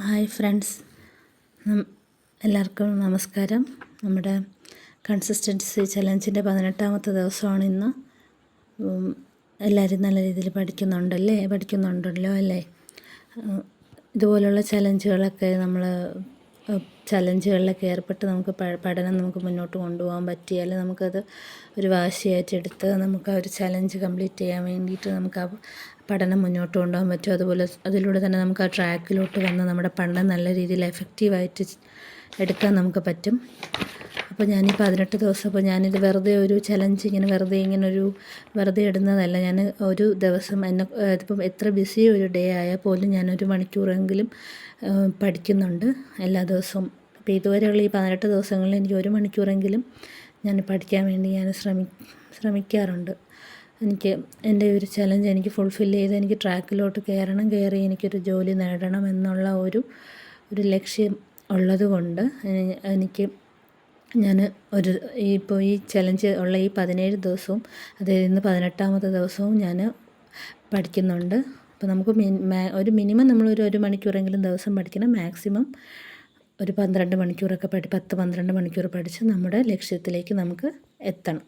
Hi friends, എല്ലാവർക്കും നമസ്കാരം. നമ്മുടെ കൺസിസ്റ്റൻസി ചലഞ്ചിൻ്റെ 18ാമത്തെ ദിവസമാണ് ഇന്ന്. എല്ലാവരും നല്ല രീതിയിൽ പഠിക്കുന്നുണ്ടല്ലോ അല്ലേ? ഇതുപോലുള്ള ചലഞ്ചുകളിലൊക്കെ ഏർപ്പെട്ട് നമുക്ക് പഠനം നമുക്ക് മുന്നോട്ട് കൊണ്ടുപോകാൻ പറ്റിയാൽ നമുക്കത് ഒരു വാശിയായിട്ടെടുത്ത് നമുക്ക് ആ ഒരു ചലഞ്ച് കംപ്ലീറ്റ് ചെയ്യാൻ വേണ്ടിയിട്ട് നമുക്ക് ആ പഠനം മുന്നോട്ട് കൊണ്ടുപോകാൻ പറ്റും. അതുപോലെ അതിലൂടെ തന്നെ നമുക്ക് ആ ട്രാക്കിലോട്ട് വന്ന് നമ്മുടെ പഠനം നല്ല രീതിയിൽ എഫക്റ്റീവായിട്ട് എടുക്കാൻ നമുക്ക് പറ്റും. അപ്പോൾ ഞാനീ 18 ദിവസം അപ്പോൾ ഞാനിത് വെറുതെ ഒരു ചലഞ്ച് വെറുതെ ഇടുന്നതല്ല. ഞാൻ ഒരു ദിവസം ഇതിപ്പം എത്ര ബിസി ഒരു ഡേ ആയാൽ പോലും ഞാനൊരു മണിക്കൂറെങ്കിലും പഠിക്കുന്നുണ്ട് എല്ലാ ദിവസവും. അപ്പോൾ ഇതുവരെയുള്ള ഈ 18 ദിവസങ്ങളിൽ എനിക്ക് 1 മണിക്കൂറെങ്കിലും ഞാൻ പഠിക്കാൻ വേണ്ടി ഞാൻ ശ്രമിക്കാറുണ്ട്. എൻ്റെ ഒരു ചലഞ്ച് എനിക്ക് ഫുൾഫിൽ ചെയ്ത് എനിക്ക് ട്രാക്കിലോട്ട് കയറി എനിക്കൊരു ജോലി നേടണം എന്നുള്ള ഒരു ലക്ഷ്യം ഉള്ളതുകൊണ്ട് ഞാൻ ഈ ചലഞ്ച് ഉള്ള ഈ 17 ദിവസവും അതായത് ഇന്ന് 18ാമത്തെ ദിവസവും ഞാൻ പഠിക്കുന്നുണ്ട്. അപ്പോൾ നമുക്ക് ഒരു മിനിമം നമ്മളൊരു 1 മണിക്കൂറെങ്കിലും ദിവസം പഠിക്കണം. മാക്സിമം ഒരു 12 മണിക്കൂറൊക്കെ 10-12 മണിക്കൂർ പഠിച്ച് നമ്മുടെ ലക്ഷ്യത്തിലേക്ക് നമുക്ക് എത്തണം.